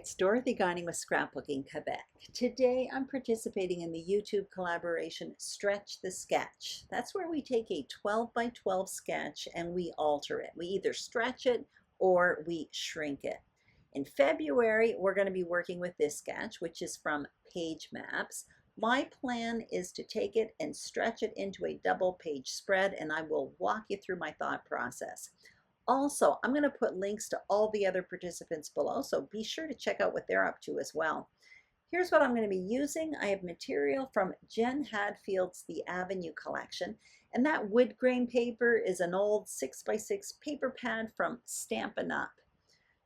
it's Dorothy Guining with Scrapbooking Quebec. Today I'm participating in the YouTube collaboration Stretch the Sketch. That's where we take a 12 by 12 sketch and we alter it. We either stretch it or we shrink it. In February, we're going to be working with this sketch, which is from Page Maps. My plan is to take it and stretch it into a double page spread, and I will walk you through my thought process. Also, I'm going to put links to all the other participants below, so be sure to check out what they're up to as well. Here's what I'm going to be using. I have material from Jen Hadfield's The Avenue collection, and that wood grain paper is an old 6x6 paper pad from Stampin' Up.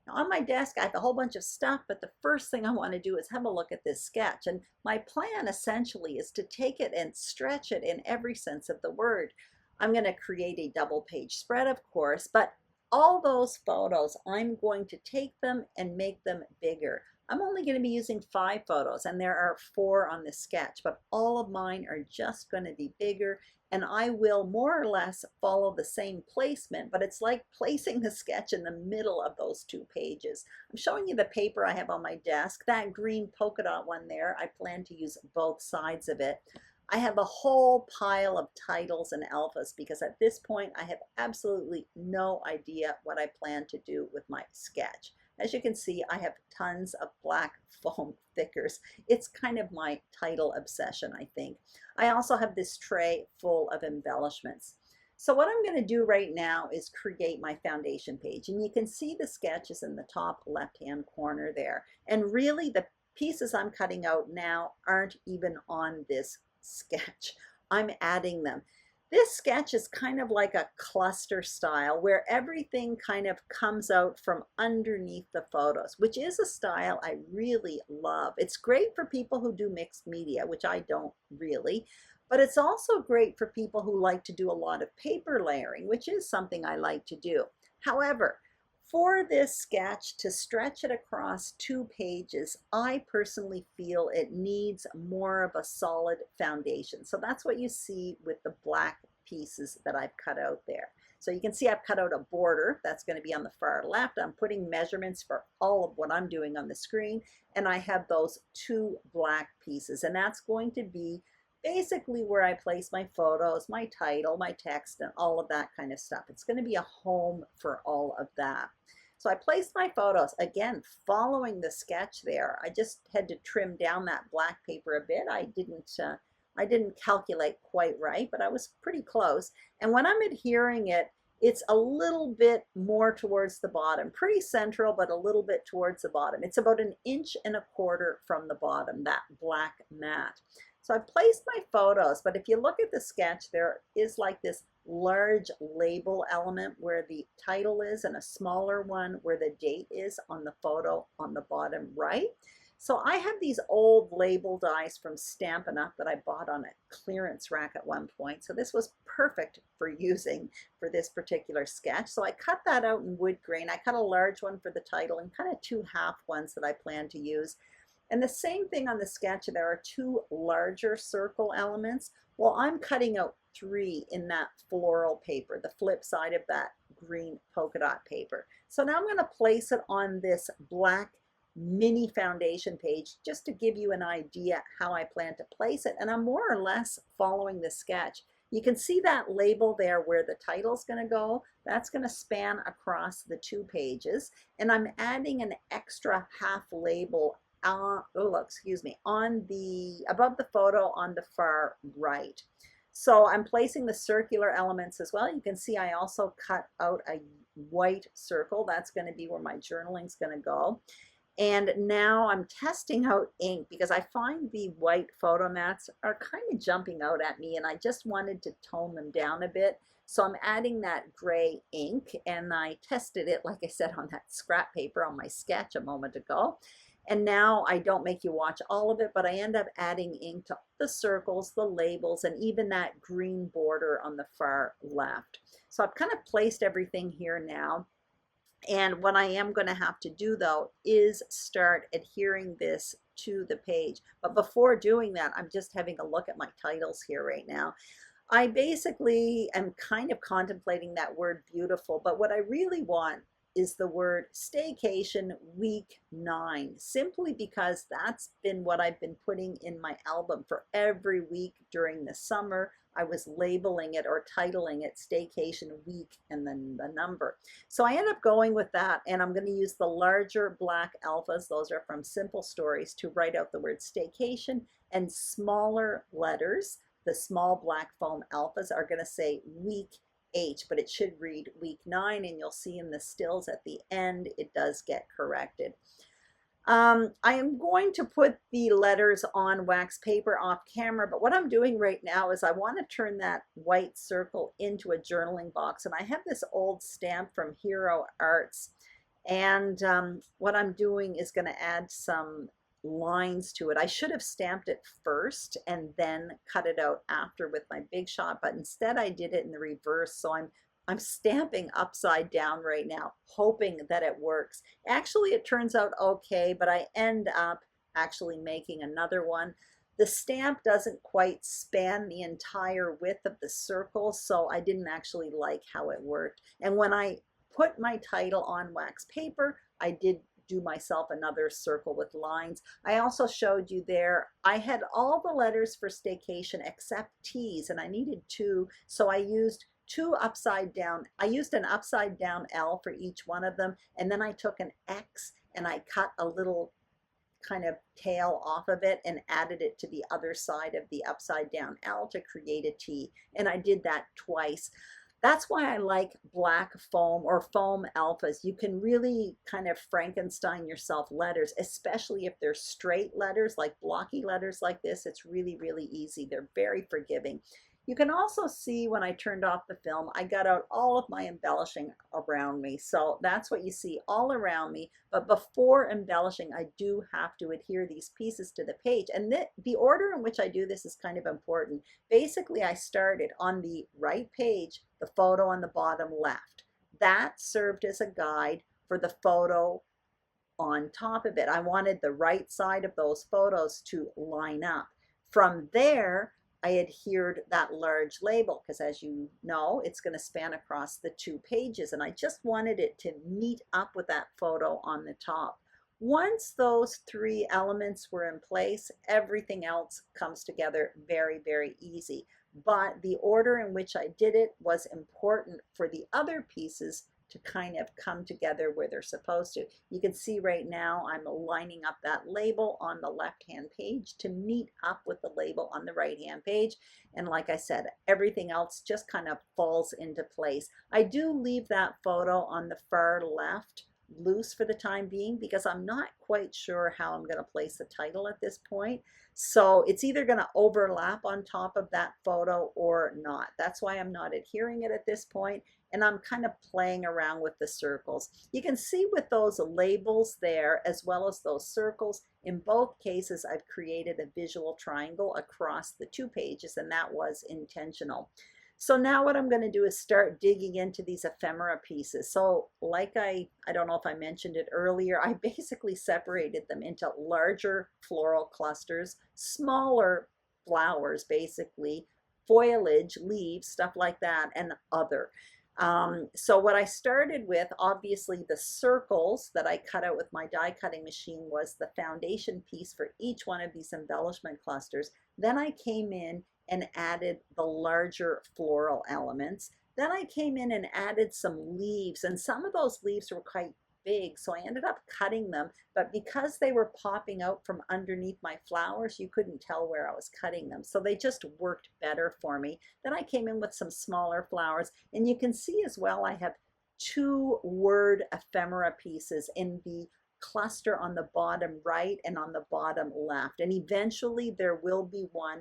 Now on my desk I have a whole bunch of stuff, but the first thing I want to do is have a look at this sketch, and my plan essentially is to take it and stretch it in every sense of the word. I'm going to create a double page spread, of course, but all those photos, I'm going to take them and make them bigger. I'm only going to be using 5 photos, and there are 4 on this sketch, but all of mine are just going to be bigger, and I will more or less follow the same placement, but it's like placing the sketch in the middle of those 2 pages. I'm showing you the paper I have on my desk. That green polka dot one there, I plan to use both sides of it. I have a whole pile of titles and alphas because at this point I have absolutely no idea what I plan to do with my sketch. As you can see, I have tons of black foam thickers. It's kind of my title obsession, I think. I also have this tray full of embellishments. So what I'm going to do right now is create my foundation page, and you can see the sketches in the top left-hand corner there. And really the pieces I'm cutting out now aren't even on this sketch. I'm adding them. This sketch is kind of like a cluster style where everything kind of comes out from underneath the photos, which is a style I really love. It's great for people who do mixed media, which I don't really, but it's also great for people who like to do a lot of paper layering, which is something I like to do. However, for this sketch to stretch it across 2 pages, I personally feel it needs more of a solid foundation. So that's what you see with the black pieces that I've cut out there. So you can see I've cut out a border. That's going to be on the far left. I'm putting measurements for all of what I'm doing on the screen, and I have those 2 black pieces, and that's going to be basically where I place my photos, my title, my text, and all of that kind of stuff. It's going to be a home for all of that. So I placed my photos, again, following the sketch there. I just had to trim down that black paper a bit. I didn't calculate quite right, but I was pretty close. And when I'm adhering it, it's a little bit more towards the bottom, pretty central, but a little bit towards the bottom. It's about 1.25 inches from the bottom, that black mat. So I placed my photos, but if you look at the sketch, there is like this large label element where the title is and a smaller one where the date is on the photo on the bottom right. So I have these old label dies from Stampin' Up that I bought on a clearance rack at one point. So this was perfect for using for this particular sketch. So I cut that out in wood grain. I cut a large one for the title and kind of 2 half ones that I plan to use. And the same thing on the sketch, there are 2 larger circle elements. Well, I'm cutting out 3 in that floral paper, the flip side of that green polka dot paper. So now I'm going to place it on this black mini foundation page just to give you an idea how I plan to place it. And I'm more or less following the sketch. You can see that label there where the title's going to go. That's going to span across the 2 pages. And I'm adding an extra half label on the above the photo on the far right. So I'm placing the circular elements as well. You can see I also cut out a white circle. That's going to be where my journaling's going to go. And now I'm testing out ink because I find the white photo mats are kind of jumping out at me, and I just wanted to tone them down a bit. So I'm adding that gray ink, and I tested it, like I said, on that scrap paper on my sketch a moment ago. And now I don't make you watch all of it, but I end up adding ink to the circles, the labels, and even that green border on the far left. So I've kind of placed everything here now. And what I am going to have to do, though, is start adhering this to the page. But before doing that, I'm just having a look at my titles here right now. I basically am kind of contemplating that word beautiful, but what I really want is the word staycation week 9, simply because that's been what I've been putting in my album for every week during the summer. I was labeling it or titling it Staycation Week and then the number. So I end up going with that, and I'm going to use the larger black alphas, those are from Simple Stories, to write out the word staycation, and smaller letters, the small black foam alphas, are going to say week 8, but it should read week 9, and you'll see in the stills at the end it does get corrected. I am going to put the letters on wax paper off camera, but what I'm doing right now is I want to turn that white circle into a journaling box, and I have this old stamp from Hero Arts, and what I'm doing is going to add some lines to it. I should have stamped it first and then cut it out after with my Big Shot, but instead I did it in the reverse, so I'm stamping upside down right now, hoping that it works. Actually, it turns out okay, but I end up actually making another one. The stamp doesn't quite span the entire width of the circle, so I didn't actually like how it worked. And when I put my title on wax paper, I did do myself another circle with lines. I also showed you there, I had all the letters for staycation except T's, and I needed 2, so I used 2 upside down. I used an upside down L for each one of them, and then I took an X and I cut a little kind of tail off of it and added it to the other side of the upside down L to create a T, and I did that twice. That's why I like black foam or foam alphas. You can really kind of Frankenstein yourself letters, especially if they're straight letters, like blocky letters like this. It's really, really easy. They're very forgiving. You can also see when I turned off the film, I got out all of my embellishing around me. So that's what you see all around me. But before embellishing, I do have to adhere these pieces to the page. And the order in which I do this is kind of important. Basically, I started on the right page, the photo on the bottom left. That served as a guide for the photo on top of it. I wanted the right side of those photos to line up. From there, I adhered that large label because, as you know, it's going to span across the 2 pages, and I just wanted it to meet up with that photo on the top. Once those 3 elements were in place, everything else comes together very, very easy. But the order in which I did it was important for the other pieces to kind of come together where they're supposed to. You can see right now I'm lining up that label on the left-hand page to meet up with the label on the right-hand page. And like I said, everything else just kind of falls into place. I do leave that photo on the far left loose for the time being because I'm not quite sure how I'm going to place the title at this point. So it's either going to overlap on top of that photo or not. That's why I'm not adhering it at this point, and I'm kind of playing around with the circles. You can see with those labels there, as well as those circles, in both cases I've created a visual triangle across the 2 pages, and that was intentional. So now what I'm going to do is start digging into these ephemera pieces. So like I don't know if I mentioned it earlier, I basically separated them into larger floral clusters, smaller flowers basically, foliage, leaves, stuff like that, and other. So what I started with, obviously the circles that I cut out with my die cutting machine was the foundation piece for each one of these embellishment clusters. Then I came in and added the larger floral elements. Then I came in and added some leaves, and some of those leaves were quite big, so I ended up cutting them, but because they were popping out from underneath my flowers, you couldn't tell where I was cutting them, so they just worked better for me. Then I came in with some smaller flowers, and you can see as well I have 2 word ephemera pieces in the cluster on the bottom right and on the bottom left, and eventually there will be one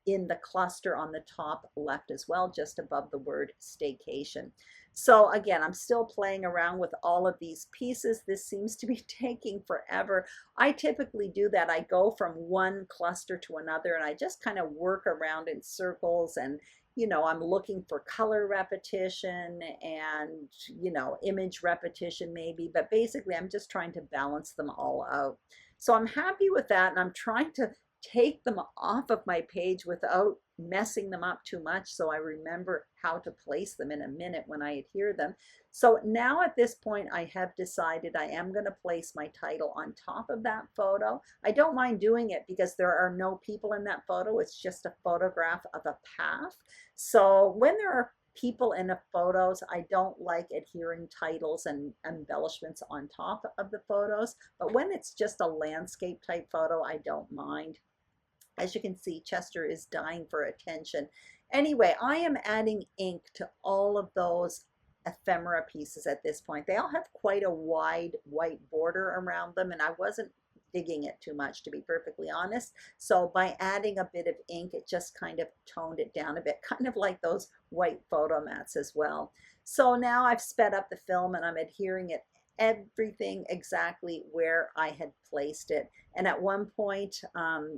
in the cluster on the top left as well, just above the word staycation. So again, I'm still playing around with all of these pieces. This seems to be taking forever. I typically do that. I go from one cluster to another and I just kind of work around in circles, and you know, I'm looking for color repetition and, you know, image repetition maybe, but basically I'm just trying to balance them all out. So I'm happy with that, and I'm trying to take them off of my page without messing them up too much, so I remember how to place them in a minute when I adhere them. So now at this point, I have decided I am going to place my title on top of that photo. I don't mind doing it because there are no people in that photo. It's just a photograph of a path. So when there are people in the photos, I don't like adhering titles and embellishments on top of the photos. But when it's just a landscape type photo, I don't mind. As you can see, Chester is dying for attention. Anyway, I am adding ink to all of those ephemera pieces at this point. They all have quite a wide white border around them, and I wasn't digging it too much, to be perfectly honest. So by adding a bit of ink, it just kind of toned it down a bit, kind of like those white photo mats as well. So now I've sped up the film and I'm adhering it everything exactly where I had placed it. And at one point,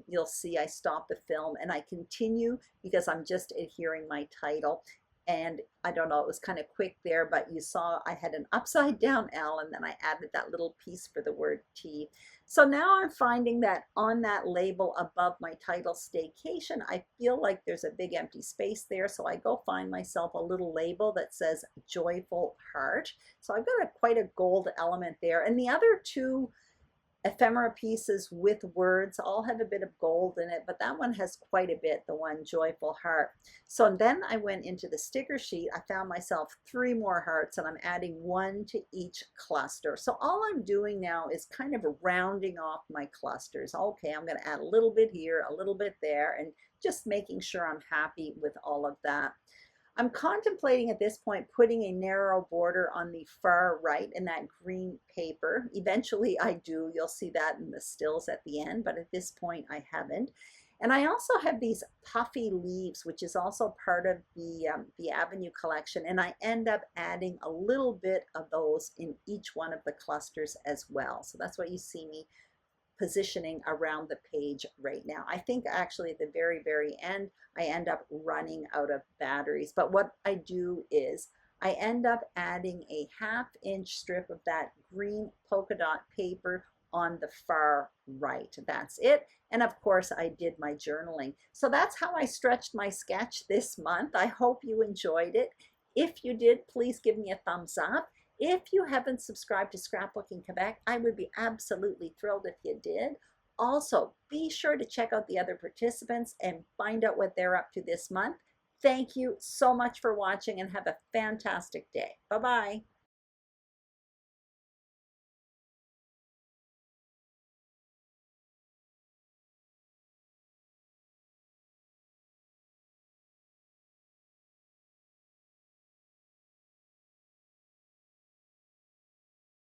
you'll see I stop the film and I continue because I'm just adhering my title. And I don't know, it was kind of quick there, but you saw I had an upside down L and then I added that little piece for the word T. So now I'm finding that on that label above my title, Staycation, I feel like there's a big empty space there. So I go find myself a little label that says Joyful Heart. So I've got quite a gold element there. And the other two ephemera pieces with words all have a bit of gold in it, but that one has quite a bit, the one Joyful Heart. So then I went into the sticker sheet. I found myself 3 more hearts and I'm adding 1 to each cluster. So all I'm doing now is kind of rounding off my clusters. Okay, I'm going to add a little bit here, a little bit there, and just making sure I'm happy with all of that. I'm contemplating at this point putting a narrow border on the far right in that green paper. Eventually I do. You'll see that in the stills at the end, but at this point I haven't. And I also have these puffy leaves, which is also part of the Avenue collection, and I end up adding a little bit of those in each one of the clusters as well. So that's what you see me positioning around the page right now. I think actually at the very, very end, I end up running out of batteries. But what I do is I end up adding a 1/2 inch strip of that green polka dot paper on the far right. That's it. And of course, I did my journaling. So that's how I stretched my sketch this month. I hope you enjoyed it. If you did, please give me a thumbs up. If you haven't subscribed to Scrapbooking Quebec, I would be absolutely thrilled if you did. Also, be sure to check out the other participants and find out what they're up to this month. Thank you so much for watching and have a fantastic day. Bye-bye.